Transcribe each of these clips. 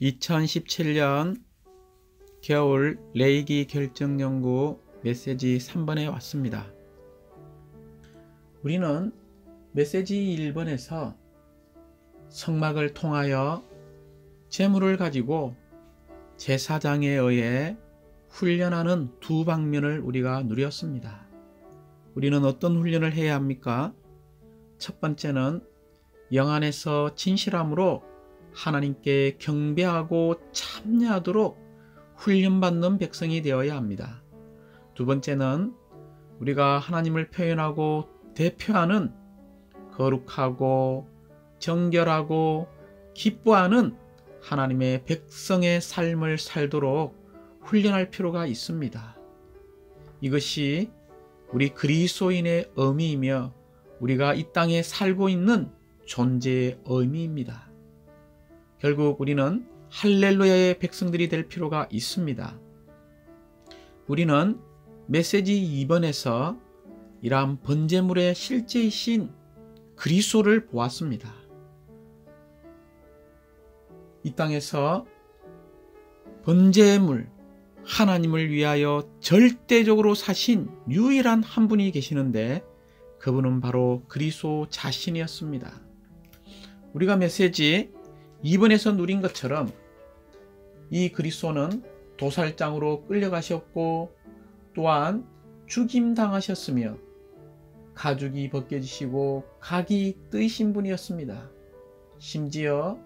2017년 겨울 레이기 결정연구 메시지 3번에 왔습니다. 우리는 메시지 1번에서 성막을 통하여 재물을 가지고 제사장에 의해 훈련하는 두 방면을 우리가 누렸습니다. 우리는 어떤 훈련을 해야 합니까? 첫 번째는 영 안에서 진실함으로 하나님께 경배하고 참여하도록 훈련받는 백성이 되어야 합니다. 두 번째는 우리가 하나님을 표현하고 대표하는 거룩하고 정결하고 기뻐하는 하나님의 백성의 삶을 살도록 훈련할 필요가 있습니다. 이것이 우리 그리스도인의 의미이며 우리가 이 땅에 살고 있는 존재의 의미입니다. 결국 우리는 할렐루야의 백성들이 될 필요가 있습니다. 우리는 메시지 2번에서 이러한 번제물의 실제이신 그리스도를 보았습니다. 이 땅에서 번제물, 하나님을 위하여 절대적으로 사신 유일한 한 분이 계시는데 그분은 바로 그리스도 자신이었습니다. 우리가 메시지 2번에서 누린 것처럼 이 그리스도는 도살장으로 끌려가셨고 또한 죽임당하셨으며 가죽이 벗겨지시고 각이 뜨이신 분이었습니다. 심지어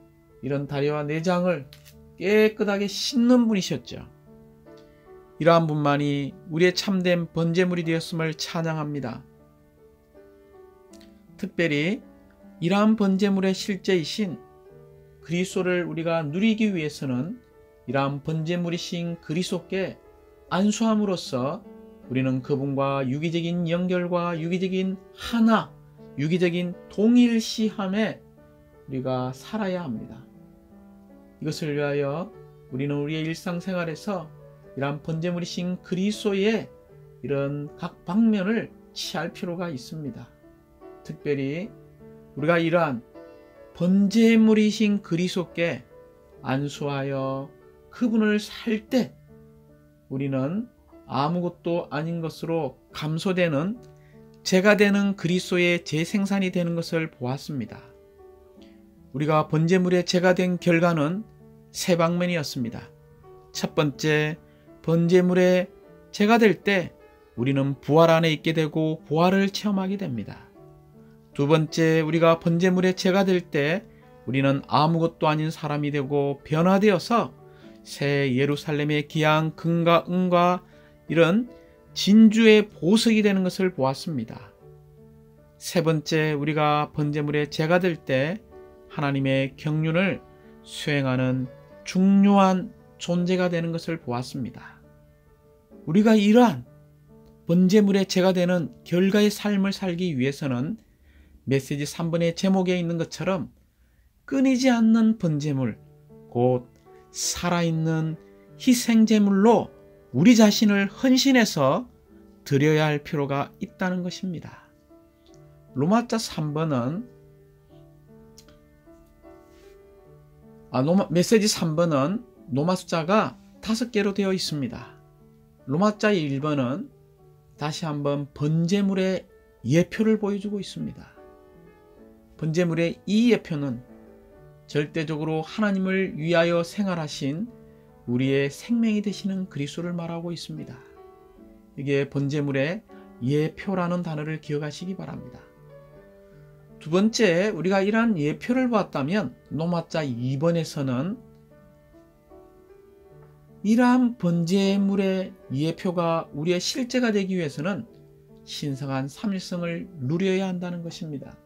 이런 다리와 내장을 깨끗하게 씻는 분이셨죠. 이러한 분만이 우리의 참된 번제물이 되었음을 찬양합니다. 특별히 이러한 번제물의 실제이신 그리스도를 우리가 누리기 위해서는 이러한 번제물이신 그리스도께 안수함으로써 우리는 그분과 유기적인 연결과 유기적인 하나, 유기적인 동일시함에 우리가 살아야 합니다. 이것을 위하여 우리는 우리의 일상생활에서 이러한 번제물이신 그리스도의 이런 각 방면을 취할 필요가 있습니다. 특별히 우리가 이러한 번제물이신 그리스도께 안수하여 그분을 살 때 우리는 아무것도 아닌 것으로 감소되는 제가 되는 그리스도의 재생산이 되는 것을 보았습니다. 우리가 번제물의 제가 된 결과는 세 방면이었습니다. 첫 번째, 번제물의 제가 될 때 우리는 부활 안에 있게 되고 부활을 체험하게 됩니다. 두 번째, 우리가 번제물의 제가 될 때 우리는 아무것도 아닌 사람이 되고 변화되어서 새 예루살렘의 기양, 금과 은과 이런 진주의 보석이 되는 것을 보았습니다. 세 번째, 우리가 번제물의 제가 될 때 하나님의 경륜을 수행하는 중요한 존재가 되는 것을 보았습니다. 우리가 이러한 번제물의 제가 되는 결과의 삶을 살기 위해서는 메시지 3번의 제목에 있는 것처럼 끊이지 않는 번제물, 곧 살아있는 희생제물로 우리 자신을 헌신해서 드려야 할 필요가 있다는 것입니다. 로마자 3번은 메시지 3번은 로마 숫자가 5개로 되어 있습니다. 로마자 1번은 다시 한번 번제물의 예표를 보여주고 있습니다. 번제물의 이 예표는 절대적으로 하나님을 위하여 생활하신 우리의 생명이 되시는 그리스도를 말하고 있습니다. 이게 번제물의 예표라는 단어를 기억하시기 바랍니다. 두 번째, 우리가 이러한 예표를 보았다면 로마자 2번에서는 이러한 번제물의 예표가 우리의 실제가 되기 위해서는 신성한 삼일성을 누려야 한다는 것입니다.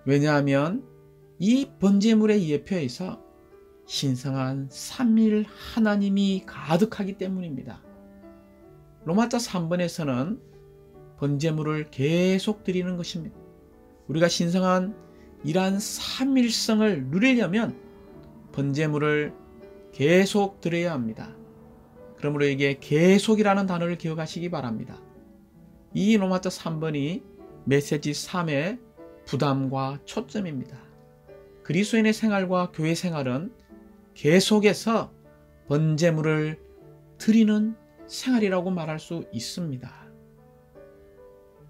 왜냐하면 이 번제물의 예표에서 신성한 삼일 하나님이 가득하기 때문입니다. 로마자 3번에서는 번제물을 계속 드리는 것입니다. 우리가 신성한 이러한 삼일성을 누리려면 번제물을 계속 드려야 합니다. 그러므로 이게 계속이라는 단어를 기억하시기 바랍니다. 이 로마자 3번이 메시지 3의 부담과 초점입니다. 그리스도인의 생활과 교회 생활은 계속해서 번제물을 드리는 생활이라고 말할 수 있습니다.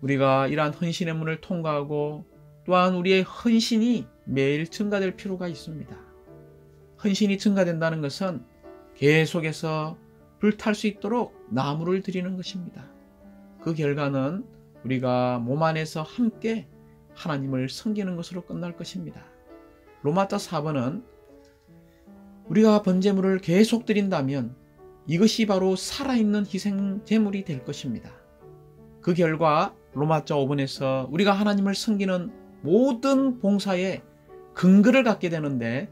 우리가 이러한 헌신의 문을 통과하고 또한 우리의 헌신이 매일 증가될 필요가 있습니다. 헌신이 증가된다는 것은 계속해서 불탈 수 있도록 나무를 드리는 것입니다. 그 결과는 우리가 몸 안에서 함께 하나님을 섬기는 것으로 끝날 것입니다. 로마서 4번은 우리가 번제물을 계속 드린다면 이것이 바로 살아있는 희생 제물이 될 것입니다. 그 결과 로마서 5번에서 우리가 하나님을 섬기는 모든 봉사에 근거를 갖게 되는데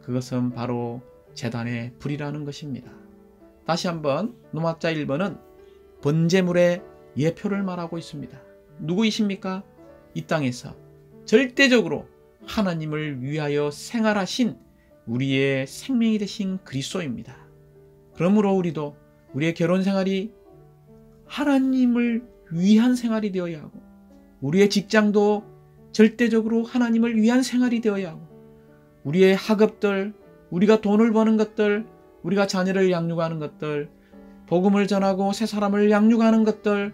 그것은 바로 제단의 불이라는 것입니다. 다시 한번 로마서 1번은 번제물의 예표를 말하고 있습니다. 누구이십니까? 이 땅에서 절대적으로 하나님을 위하여 생활하신 우리의 생명이 되신 그리스도입니다. 그러므로 우리도 우리의 결혼 생활이 하나님을 위한 생활이 되어야 하고 우리의 직장도 절대적으로 하나님을 위한 생활이 되어야 하고 우리의 학업들, 우리가 돈을 버는 것들, 우리가 자녀를 양육하는 것들, 복음을 전하고 새 사람을 양육하는 것들,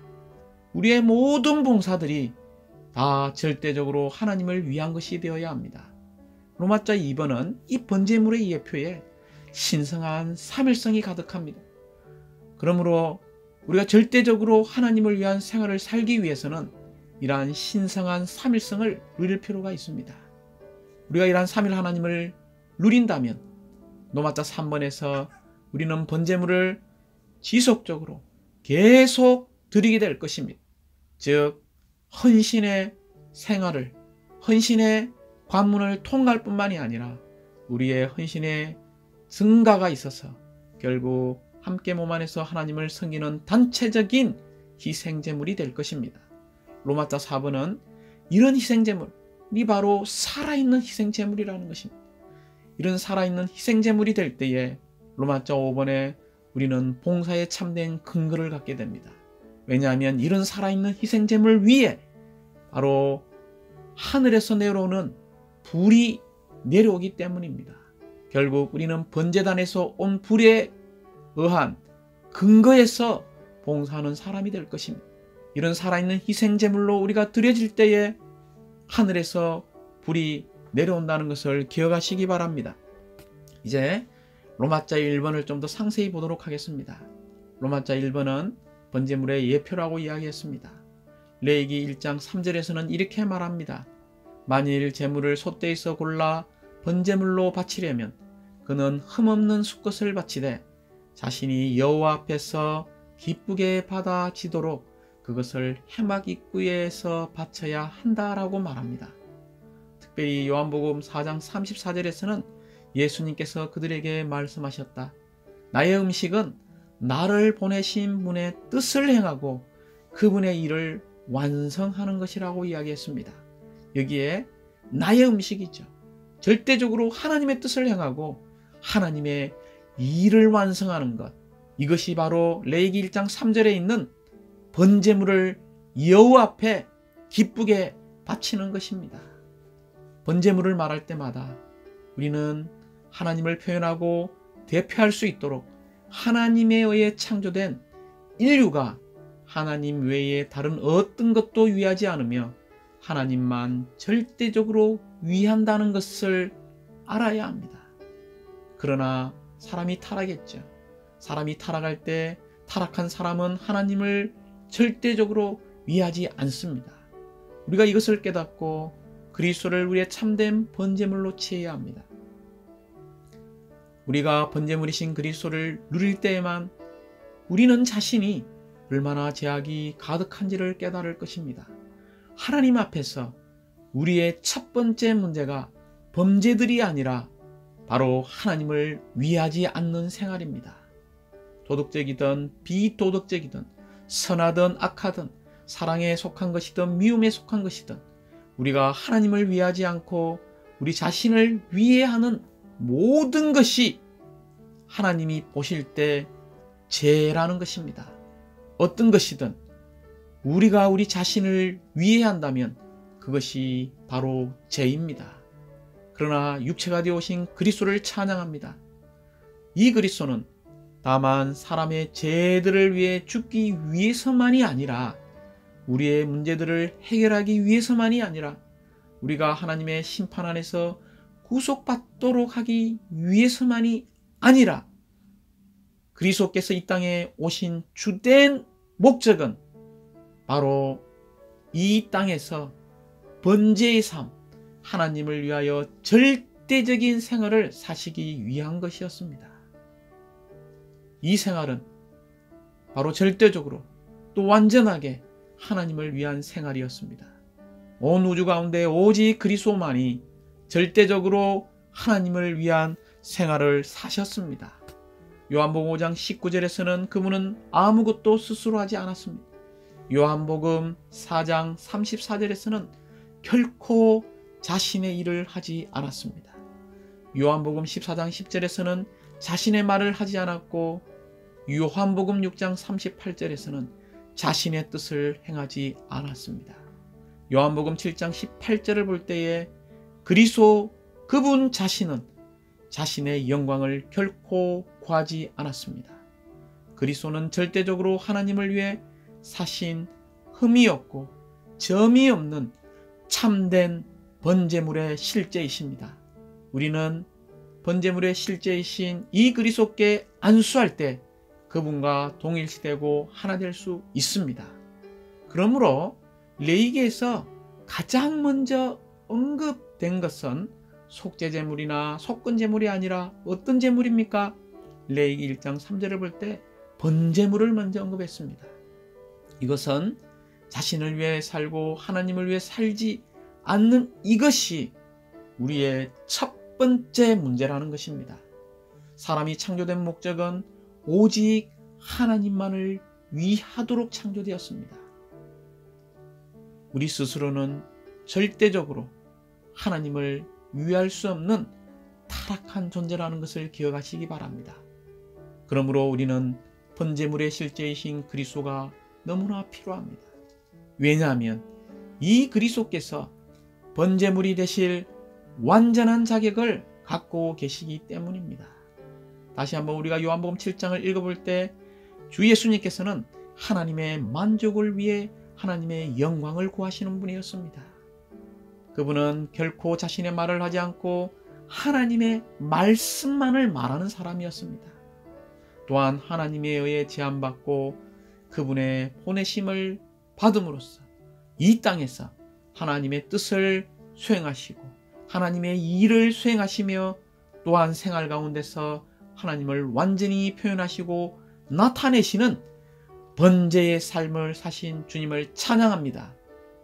우리의 모든 봉사들이 다 절대적으로 하나님을 위한 것이 되어야 합니다. 로마서 2번은 이 번제물의 예표에 신성한 삼일성이 가득합니다. 그러므로 우리가 절대적으로 하나님을 위한 생활을 살기 위해서는 이러한 신성한 삼일성을 누릴 필요가 있습니다. 우리가 이러한 삼일 하나님을 누린다면 로마서 3번에서 우리는 번제물을 지속적으로 계속 드리게 될 것입니다. 즉 헌신의 생활을, 헌신의 관문을 통과할 뿐만이 아니라 우리의 헌신의 증가가 있어서 결국 함께 몸 안에서 하나님을 섬기는 단체적인 희생제물이 될 것입니다. 로마서 4번은 이런 희생제물이 바로 살아있는 희생제물이라는 것입니다. 이런 살아있는 희생제물이 될 때에 로마서 5번에 우리는 봉사에 참된 근거를 갖게 됩니다. 왜냐하면 이런 살아있는 희생제물 위에 바로 하늘에서 내려오는 불이 내려오기 때문입니다. 결국 우리는 번제단에서 온 불에 의한 근거에서 봉사하는 사람이 될 것입니다. 이런 살아있는 희생제물로 우리가 드려질 때에 하늘에서 불이 내려온다는 것을 기억하시기 바랍니다. 이제 로마서 1번을 좀 더 상세히 보도록 하겠습니다. 로마서 1번은 번제물의 예표라고 이야기했습니다. 레위기 1장 3절에서는 이렇게 말합니다. 만일 제물을 솥대에서 골라 번제물로 바치려면 그는 흠없는 수것을 바치되 자신이 여호와 앞에서 기쁘게 받아지도록 그것을 회막 입구에서 바쳐야 한다라고 말합니다. 특별히 요한복음 4장 34절에서는 예수님께서 그들에게 말씀하셨다. 나의 음식은 나를 보내신 분의 뜻을 행하고 그분의 일을 완성하는 것이라고 이야기했습니다. 여기에 나의 음식이죠. 절대적으로 하나님의 뜻을 행하고 하나님의 일을 완성하는 것. 이것이 바로 레위기 1장 3절에 있는 번제물을 여호와 앞에 기쁘게 바치는 것입니다. 번제물을 말할 때마다 우리는 하나님을 표현하고 대표할 수 있도록 하나님에 의해 창조된 인류가 하나님 외에 다른 어떤 것도 위하지 않으며 하나님만 절대적으로 위한다는 것을 알아야 합니다. 그러나 사람이 타락했죠. 사람이 타락할 때 타락한 사람은 하나님을 절대적으로 위하지 않습니다. 우리가 이것을 깨닫고 그리스도를 우리의 참된 번제물로 취해야 합니다. 우리가 번제물이신 그리스도를 누릴 때에만 우리는 자신이 얼마나 죄악이 가득한지를 깨달을 것입니다. 하나님 앞에서 우리의 첫 번째 문제가 범죄들이 아니라 바로 하나님을 위하지 않는 생활입니다. 도덕적이든 비도덕적이든 선하든 악하든 사랑에 속한 것이든 미움에 속한 것이든 우리가 하나님을 위하지 않고 우리 자신을 위해하는 모든 것이 하나님이 보실 때 죄라는 것입니다. 어떤 것이든 우리가 우리 자신을 위해한다면 그것이 바로 죄입니다. 그러나 육체가 되어 오신 그리스도를 찬양합니다. 이 그리스도는 다만 사람의 죄들을 위해 죽기 위해서만이 아니라, 우리의 문제들을 해결하기 위해서만이 아니라, 우리가 하나님의 심판 안에서 구속받도록 하기 위해서만이 아니라, 그리스도께서 이 땅에 오신 주된 목적은 바로 이 땅에서 번제의 삶, 하나님을 위하여 절대적인 생활을 사시기 위한 것이었습니다. 이 생활은 바로 절대적으로 또 완전하게 하나님을 위한 생활이었습니다. 온 우주 가운데 오직 그리스도만이 절대적으로 하나님을 위한 생활을 사셨습니다. 요한복음 5장 19절에서는 그분은 아무것도 스스로 하지 않았습니다. 요한복음 4장 34절에서는 결코 자신의 일을 하지 않았습니다. 요한복음 14장 10절에서는 자신의 말을 하지 않았고, 요한복음 6장 38절에서는 자신의 뜻을 행하지 않았습니다. 요한복음 7장 18절을 볼 때에 그리스도 그분 자신은 자신의 영광을 결코 구하지 않았습니다. 그리스도는 절대적으로 하나님을 위해 사신 흠이 없고 점이 없는 참된 번제물의 실제이십니다. 우리는 번제물의 실제이신 이 그리스도께 안수할 때 그분과 동일시되고 하나 될 수 있습니다. 그러므로 레위기에서 가장 먼저 언급된 것은 속죄제물이나 속건제물이 아니라 어떤 제물입니까? 레위기 1장 3절을 볼 때 번제물을 먼저 언급했습니다. 이것은 자신을 위해 살고 하나님을 위해 살지 않는 이것이 우리의 첫 번째 문제라는 것입니다. 사람이 창조된 목적은 오직 하나님만을 위하도록 창조되었습니다. 우리 스스로는 절대적으로 하나님을 위할 수 없는 타락한 존재라는 것을 기억하시기 바랍니다. 그러므로 우리는 번제물의 실제이신 그리스도가 너무나 필요합니다. 왜냐하면 이 그리스도께서 번제물이 되실 완전한 자격을 갖고 계시기 때문입니다. 다시 한번 우리가 요한복음 7장을 읽어볼 때 주 예수님께서는 하나님의 만족을 위해 하나님의 영광을 구하시는 분이었습니다. 그분은 결코 자신의 말을 하지 않고 하나님의 말씀만을 말하는 사람이었습니다. 또한 하나님에 의해 제한받고 그분의 보내심을 받음으로써 이 땅에서 하나님의 뜻을 수행하시고 하나님의 일을 수행하시며 또한 생활 가운데서 하나님을 완전히 표현하시고 나타내시는 번제의 삶을 사신 주님을 찬양합니다.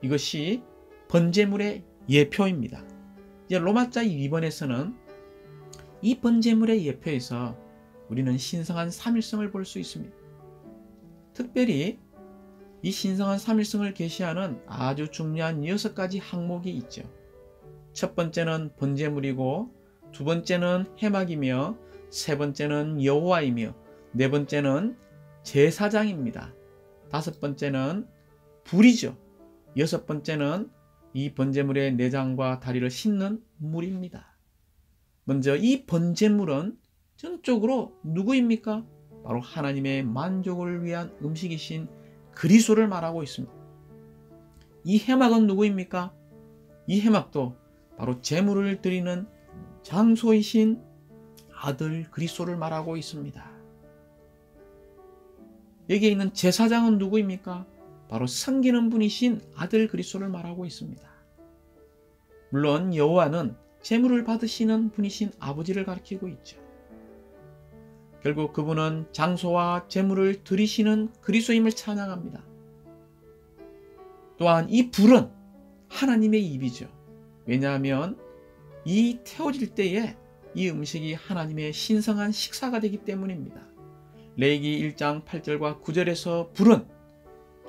이것이 번제물의 예표입니다. 이제 로마자 2번에서는 이 번제물의 예표에서 우리는 신성한 삼일성을 볼 수 있습니다. 특별히 이 신성한 삼일성을 계시하는 아주 중요한 6가지 항목이 있죠. 첫 번째는 번제물이고, 두 번째는 회막이며, 세 번째는 여호와이며, 네 번째는 제사장입니다. 다섯 번째는 불이죠. 여섯 번째는 이 번제물의 내장과 다리를 씻는 물입니다. 먼저 이 번제물은 전적으로 누구입니까? 바로 하나님의 만족을 위한 음식이신 그리스도를 말하고 있습니다. 이 회막은 누구입니까? 이 회막도 바로 제물을 드리는 장소이신 아들 그리스도를 말하고 있습니다. 여기에 있는 제사장은 누구입니까? 바로 섬기는 분이신 아들 그리스도를 말하고 있습니다. 물론 여호와는 제물을 받으시는 분이신 아버지를 가리키고 있죠. 결국 그분은 장소와 제물을 드리시는 그리스도임을 찬양합니다. 또한 이 불은 하나님의 입이죠. 왜냐하면 이 태워질 때에 이 음식이 하나님의 신성한 식사가 되기 때문입니다. 레위기 1장 8절과 9절에서 불은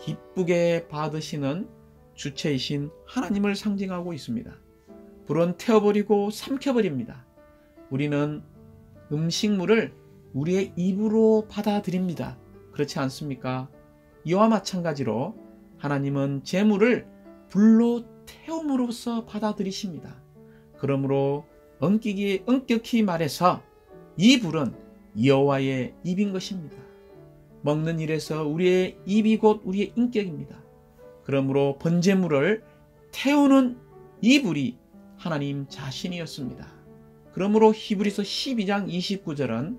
기쁘게 받으시는 주체이신 하나님을 상징하고 있습니다. 불은 태워버리고 삼켜버립니다. 우리는 음식물을 우리의 입으로 받아들입니다. 그렇지 않습니까? 이와 마찬가지로 하나님은 제물을 불로 태움으로써 받아들이십니다. 그러므로 엄격히 말해서 이 불은 여호와의 입인 것입니다. 먹는 일에서 우리의 입이 곧 우리의 인격입니다. 그러므로 번제물을 태우는 이 불이 하나님 자신이었습니다. 그러므로 히브리서 12장 29절은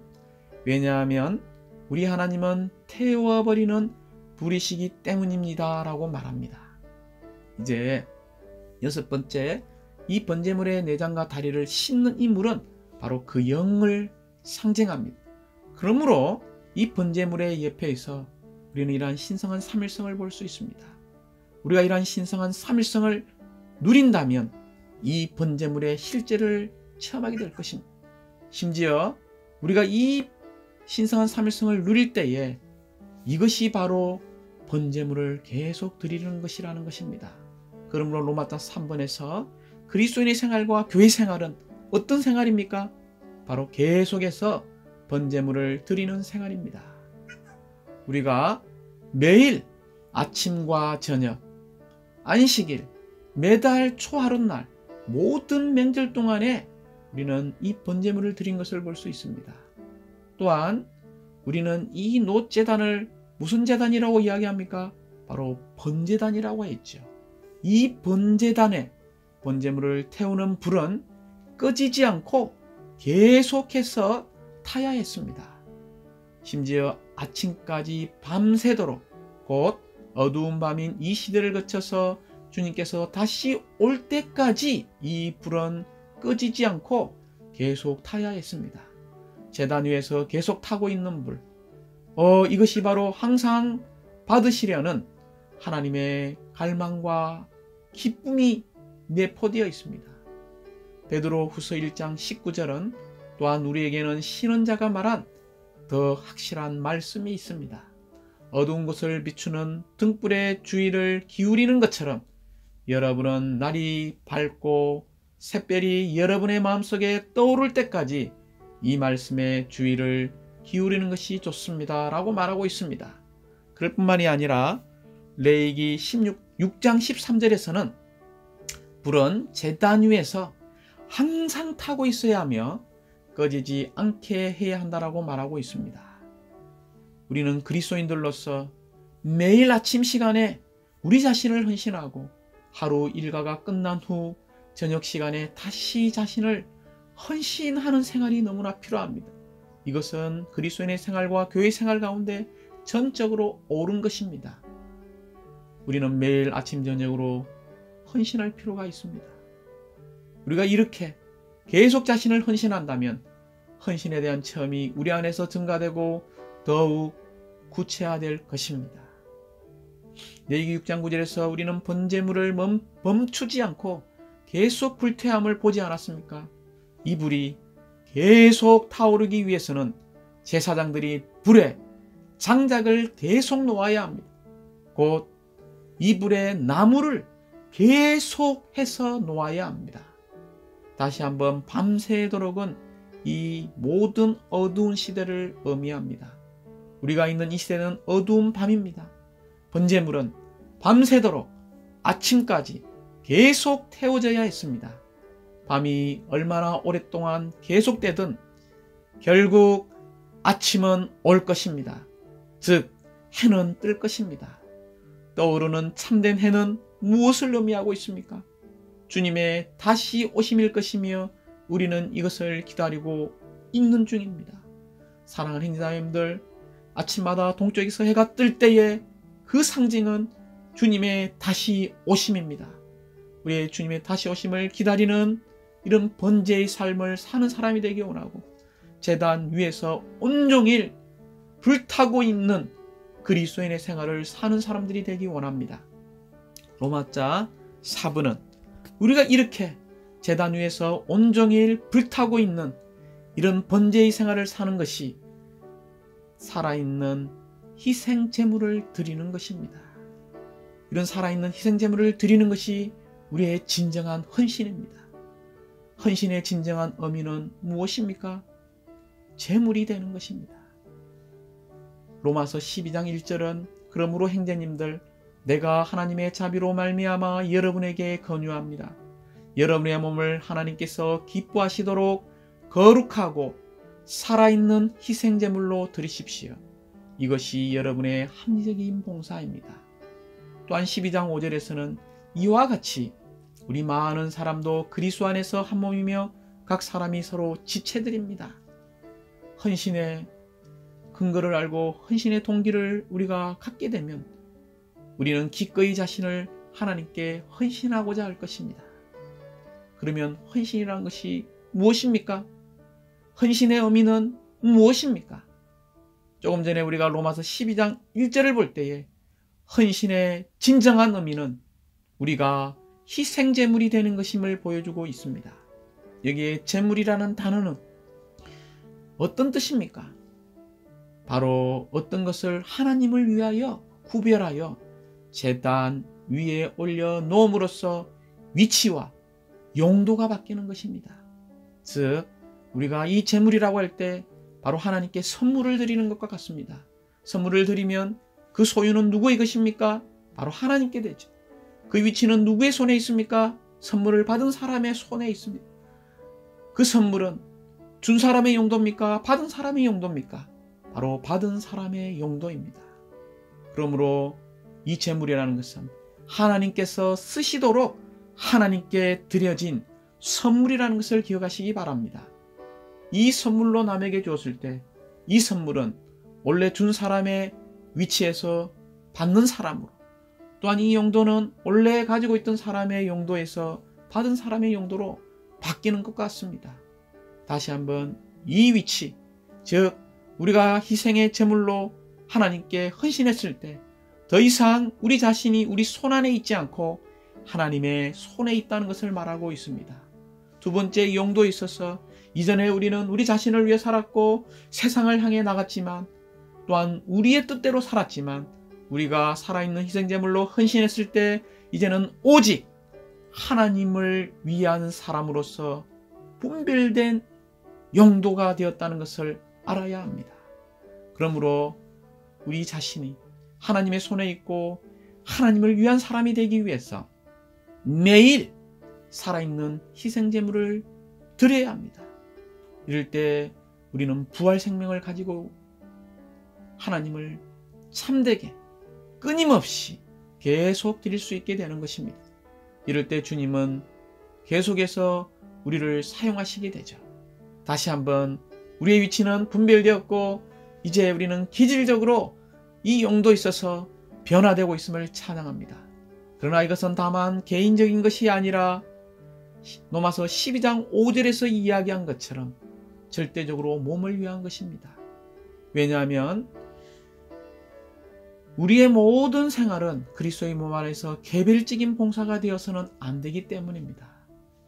왜냐하면 우리 하나님은 태워버리는 불이시기 때문입니다 라고 말합니다. 이제 여섯 번째, 이 번제물의 내장과 다리를 씹는 이 물은 바로 그 영을 상징합니다. 그러므로 이 번제물의 옆에서 우리는 이러한 신성한 삼일성을 볼 수 있습니다. 우리가 이러한 신성한 삼일성을 누린다면 이 번제물의 실제를 체험하게 될 것입니다. 심지어 우리가 이 신성한 삼일성을 누릴 때에 이것이 바로 번제물을 계속 드리는 것이라는 것입니다. 그러므로 로마서 3번에서 그리스도인의 생활과 교회 생활은 어떤 생활입니까? 바로 계속해서 번제물을 드리는 생활입니다. 우리가 매일 아침과 저녁, 안식일, 매달 초하룻날 모든 명절 동안에 우리는 이 번제물을 드린 것을 볼 수 있습니다. 또한 우리는 이 놋제단을 무슨 제단이라고 이야기합니까? 바로 번제단이라고 했죠. 이 번제단에 번제물을 태우는 불은 꺼지지 않고 계속해서 타야 했습니다. 심지어 아침까지 밤새도록 곧 어두운 밤인 이 시대를 거쳐서 주님께서 다시 올 때까지 이 불은 꺼지지 않고 계속 타야 했습니다. 제단 위에서 계속 타고 있는 불, 이것이 바로 항상 받으시려는 하나님의 갈망과 기쁨이 내포되어 있습니다. 베드로후서 1장 19절은 또한 우리에게는 신원자가 말한 더 확실한 말씀이 있습니다. 어두운 곳을 비추는 등불의 주의를 기울이는 것처럼 여러분은 날이 밝고 샛별이 여러분의 마음속에 떠오를 때까지 이 말씀의 주의를 기울이는 것이 좋습니다 라고 말하고 있습니다. 그럴 뿐만이 아니라 레위기 6장 13절에서는 불은 제단 위에서 항상 타고 있어야 하며 꺼지지 않게 해야 한다라고 말하고 있습니다. 우리는 그리스도인들로서 매일 아침 시간에 우리 자신을 헌신하고 하루 일과가 끝난 후 저녁 시간에 다시 자신을 헌신하는 생활이 너무나 필요합니다. 이것은 그리스도인의 생활과 교회 생활 가운데 전적으로 옳은 것입니다. 우리는 매일 아침 저녁으로 헌신할 필요가 있습니다. 우리가 이렇게 계속 자신을 헌신한다면 헌신에 대한 체험이 우리 안에서 증가되고 더욱 구체화될 것입니다. 레위기 6장 9절에서 우리는 번제물을 멈추지 않고 계속 불태함을 보지 않았습니까? 이 불이 계속 타오르기 위해서는 제사장들이 불에 장작을 계속 놓아야 합니다. 곧 이 불에 나무를 계속해서 놓아야 합니다. 다시 한번 밤새도록은 이 모든 어두운 시대를 의미합니다. 우리가 있는 이 시대는 어두운 밤입니다. 번제물은 밤새도록 아침까지 계속 태워져야 했습니다. 밤이 얼마나 오랫동안 계속되든 결국 아침은 올 것입니다. 즉 해는 뜰 것입니다. 떠오르는 참된 해는 무엇을 의미하고 있습니까? 주님의 다시 오심일 것이며 우리는 이것을 기다리고 있는 중입니다. 사랑하는 형제자매님들, 아침마다 동쪽에서 해가 뜰 때에 그 상징은 주님의 다시 오심입니다. 우리의 주님의 다시 오심을 기다리는 이런 번제의 삶을 사는 사람이 되기 원하고 제단 위에서 온종일 불타고 있는 그리스도인의 생활을 사는 사람들이 되기 원합니다. 로마자 4부는 우리가 이렇게 제단 위에서 온종일 불타고 있는 이런 번제의 생활을 사는 것이 살아있는 희생 제물을 드리는 것입니다. 이런 살아있는 희생 제물을 드리는 것이 우리의 진정한 헌신입니다. 헌신의 진정한 의미는 무엇입니까? 제물이 되는 것입니다. 로마서 12장 1절은 그러므로 형제님들 내가 하나님의 자비로 말미암아 여러분에게 권유합니다. 여러분의 몸을 하나님께서 기뻐하시도록 거룩하고 살아있는 희생제물로 드리십시오. 이것이 여러분의 합리적인 봉사입니다. 또한 12장 5절에서는 이와 같이 우리 많은 사람도 그리스도 안에서 한 몸이며 각 사람이 서로 지체들입니다. 헌신의 근거를 알고 헌신의 동기를 우리가 갖게 되면 우리는 기꺼이 자신을 하나님께 헌신하고자 할 것입니다. 그러면 헌신이라는 것이 무엇입니까? 헌신의 의미는 무엇입니까? 조금 전에 우리가 로마서 12장 1절을 볼 때에 헌신의 진정한 의미는 우리가 희생제물이 되는 것임을 보여주고 있습니다. 여기에 제물이라는 단어는 어떤 뜻입니까? 바로 어떤 것을 하나님을 위하여 구별하여 제단 위에 올려 놓음으로써 위치와 용도가 바뀌는 것입니다. 즉 우리가 이 제물이라고 할 때 바로 하나님께 선물을 드리는 것과 같습니다. 선물을 드리면 그 소유는 누구의 것입니까? 바로 하나님께 되죠. 그 위치는 누구의 손에 있습니까? 선물을 받은 사람의 손에 있습니다. 그 선물은 준 사람의 용도입니까? 받은 사람의 용도입니까? 바로 받은 사람의 용도입니다. 그러므로 이 제물이라는 것은 하나님께서 쓰시도록 하나님께 드려진 선물이라는 것을 기억하시기 바랍니다. 이 선물로 남에게 주었을 때 이 선물은 원래 준 사람의 위치에서 받는 사람으로, 또한 이 용도는 원래 가지고 있던 사람의 용도에서 받은 사람의 용도로 바뀌는 것 같습니다. 다시 한번 이 위치, 즉 우리가 희생의 제물로 하나님께 헌신했을 때 더 이상 우리 자신이 우리 손 안에 있지 않고 하나님의 손에 있다는 것을 말하고 있습니다. 두 번째 용도에 있어서 이전에 우리는 우리 자신을 위해 살았고 세상을 향해 나갔지만, 또한 우리의 뜻대로 살았지만, 우리가 살아있는 희생제물로 헌신했을 때 이제는 오직 하나님을 위한 사람으로서 분별된 용도가 되었다는 것을 알아야 합니다. 그러므로 우리 자신이 하나님의 손에 있고 하나님을 위한 사람이 되기 위해서 매일 살아있는 희생제물을 드려야 합니다. 이럴 때 우리는 부활 생명을 가지고 하나님을 참되게 끊임없이 계속 드릴 수 있게 되는 것입니다. 이럴 때 주님은 계속해서 우리를 사용하시게 되죠. 다시 한번 우리의 위치는 분별되었고 이제 우리는 기질적으로 이 용도에 있어서 변화되고 있음을 찬양합니다. 그러나 이것은 다만 개인적인 것이 아니라 로마서 12장 5절에서 이야기한 것처럼 절대적으로 몸을 위한 것입니다. 왜냐하면 우리의 모든 생활은 그리스도의 몸 안에서 개별적인 봉사가 되어서는 안 되기 때문입니다.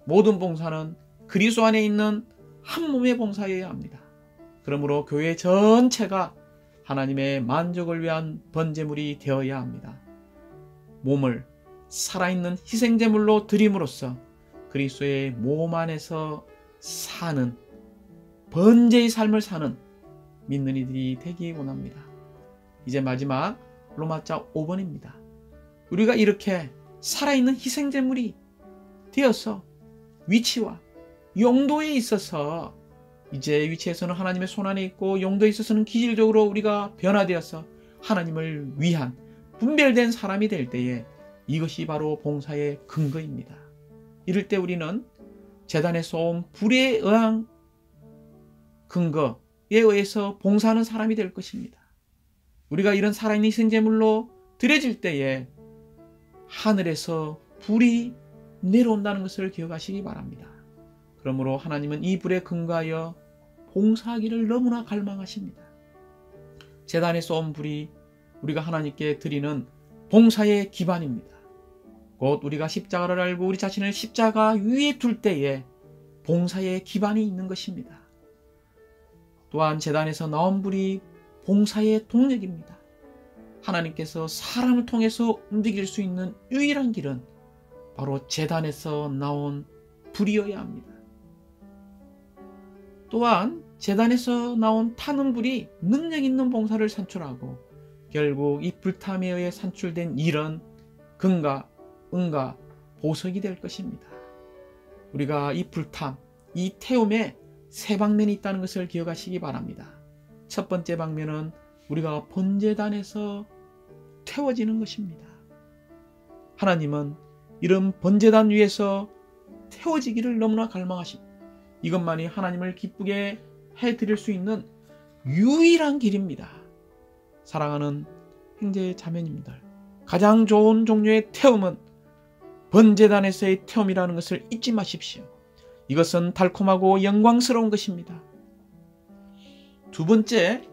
모든 봉사는 그리스도 안에 있는 한 몸의 봉사여야 합니다. 그러므로 교회 전체가 하나님의 만족을 위한 번제물이 되어야 합니다. 몸을 살아있는 희생제물로 드림으로써 그리스도의 몸 안에서 사는 번제의 삶을 사는 믿는 이들이 되기 원합니다. 이제 마지막 로마자 5번입니다. 우리가 이렇게 살아있는 희생제물이 되어서 위치와 용도에 있어서 이제 위치에서는 하나님의 손안에 있고 용도에 있어서는 기질적으로 우리가 변화되어서 하나님을 위한 분별된 사람이 될 때에 이것이 바로 봉사의 근거입니다. 이럴 때 우리는 제단에서 온 불에 의한 근거에 의해서 봉사하는 사람이 될 것입니다. 우리가 이런 살아있는 희생제물로 드려질 때에 하늘에서 불이 내려온다는 것을 기억하시기 바랍니다. 그러므로 하나님은 이 불에 근거하여 봉사하기를 너무나 갈망하십니다. 제단에서 온 불이 우리가 하나님께 드리는 봉사의 기반입니다. 곧 우리가 십자가를 알고 우리 자신을 십자가 위에 둘 때에 봉사의 기반이 있는 것입니다. 또한 제단에서 나온 불이 봉사의 동력입니다. 하나님께서 사람을 통해서 움직일 수 있는 유일한 길은 바로 제단에서 나온 불이어야 합니다. 또한 제단에서 나온 타는 불이 능력 있는 봉사를 산출하고 결국 이 불탐에 의해 산출된 일은 금과 은과 보석이 될 것입니다. 우리가 이 불탐, 이 태움에 세 방면이 있다는 것을 기억하시기 바랍니다. 첫 번째 방면은 우리가 번제단에서 태워지는 것입니다. 하나님은 이런 번제단 위에서 태워지기를 너무나 갈망하십니다. 이것만이 하나님을 기쁘게 해드릴 수 있는 유일한 길입니다. 사랑하는 형제 자매님들, 가장 좋은 종류의 태움은 번제단에서의 태움이라는 것을 잊지 마십시오. 이것은 달콤하고 영광스러운 것입니다. 두 번째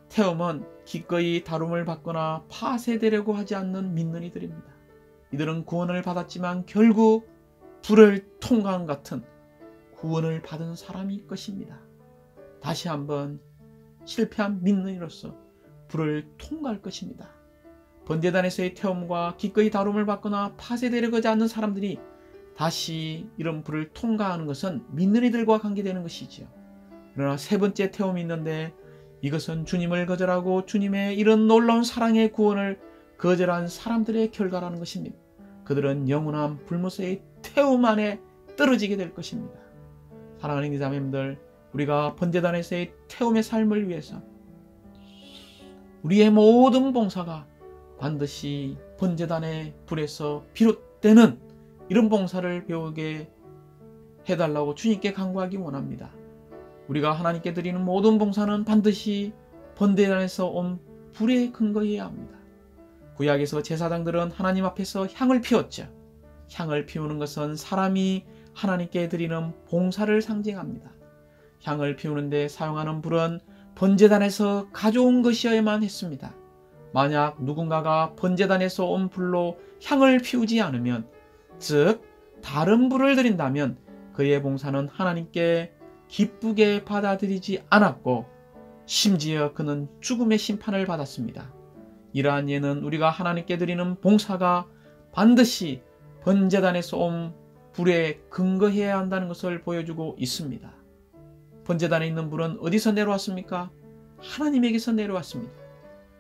태움은 기꺼이 다름을 받거나 파쇄되려고 하지 않는 믿는 이들입니다. 이들은 구원을 받았지만 결국 불을 통과한 같은 구원을 받은 사람일 것입니다. 다시 한번 실패한 믿는 이로서 불을 통과할 것입니다. 번제단에서의 태움과 기꺼이 다름을 받거나 파쇄되려고 하지 않는 사람들이 다시 이런 불을 통과하는 것은 믿는 이들과 관계되는 것이지요. 그러나 세 번째 태움이 있는데 이것은 주님을 거절하고 주님의 이런 놀라운 사랑의 구원을 거절한 사람들의 결과라는 것입니다. 그들은 영원한 불못의 태움 안에 떨어지게 될 것입니다. 사랑하는 자매님들, 우리가 번제단에서의 태움의 삶을 위해서 우리의 모든 봉사가 반드시 번제단의 불에서 비롯되는 이런 봉사를 배우게 해달라고 주님께 간구하기 원합니다. 우리가 하나님께 드리는 모든 봉사는 반드시 번제단에서 온 불에 근거해야 합니다. 구약에서 제사장들은 하나님 앞에서 향을 피웠죠. 향을 피우는 것은 사람이 하나님께 드리는 봉사를 상징합니다. 향을 피우는데 사용하는 불은 번제단에서 가져온 것이어야만 했습니다. 만약 누군가가 번제단에서 온 불로 향을 피우지 않으면, 즉 다른 불을 드린다면 그의 봉사는 하나님께 기쁘게 받아들이지 않았고 심지어 그는 죽음의 심판을 받았습니다. 이러한 예는 우리가 하나님께 드리는 봉사가 반드시 번제단에서 온 불에 근거해야 한다는 것을 보여주고 있습니다. 번제단에 있는 불은 어디서 내려왔습니까? 하나님에게서 내려왔습니다.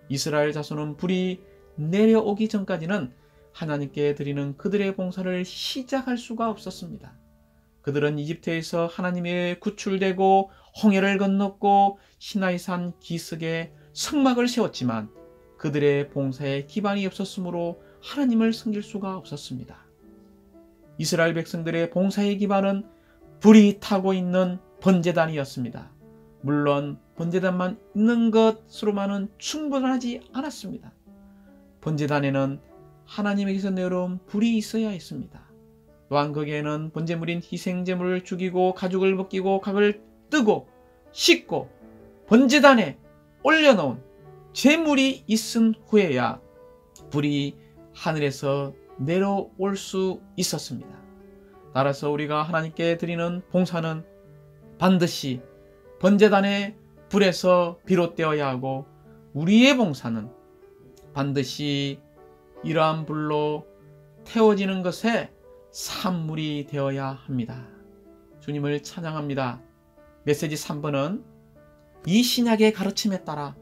이스라엘 자손은 불이 내려오기 전까지는 하나님께 드리는 그들의 봉사를 시작할 수가 없었습니다. 그들은 이집트에서 하나님의 구출되고 홍해를 건넜고 시나이산 기슭에 성막을 세웠지만 그들의 봉사에 기반이 없었으므로 하나님을 섬길 수가 없었습니다. 이스라엘 백성들의 봉사의 기반은 불이 타고 있는 번제단이었습니다. 물론 번제단만 있는 것으로만은 충분하지 않았습니다. 번제단에는 하나님에게서 내려온 불이 있어야 했습니다. 또한 거기에는 번제물인 희생제물을 죽이고 가죽을 벗기고 각을 뜨고 씻고 번제단에 올려놓은 제물이 있은 후에야 불이 하늘에서 내려올 수 있었습니다. 따라서 우리가 하나님께 드리는 봉사는 반드시 번제단의 불에서 비롯되어야 하고 우리의 봉사는 반드시 이러한 불로 태워지는 것에 산물이 되어야 합니다. 주님을 찬양합니다. 메시지 3번은 이 신약의 가르침에 따라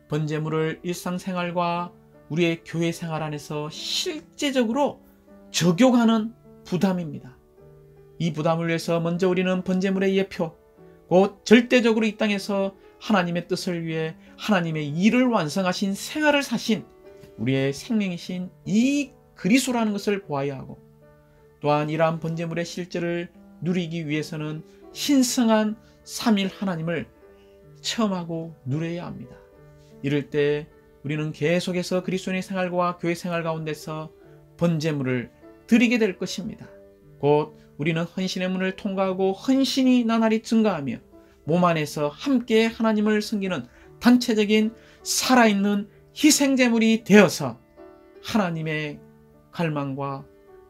번제물을 일상생활과 우리의 교회 생활 안에서 실제적으로 적용하는 부담입니다. 이 부담을 위해서 먼저 우리는 번제물의 예표, 곧 절대적으로 이 땅에서 하나님의 뜻을 위해 하나님의 일을 완성하신 생활을 사신 우리의 생명이신 이 그리스도라는 것을 보아야 하고, 또한 이러한 번제물의 실제를 누리기 위해서는 신성한 삼일 하나님을 체험하고 누려야 합니다. 이럴 때 우리는 계속해서 그리스도인의 생활과 교회 생활 가운데서 번제물을 드리게 될 것입니다. 곧 우리는 헌신의 문을 통과하고 헌신이 나날이 증가하며 몸 안에서 함께 하나님을 섬기는 단체적인 살아있는 희생제물이 되어서 하나님의 갈망과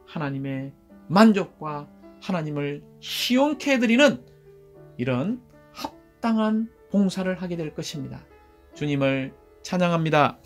하나님의 만족과 하나님을 시원케 해드리는 이런 합당한 봉사를 하게 될 것입니다. 주님을 찬양합니다.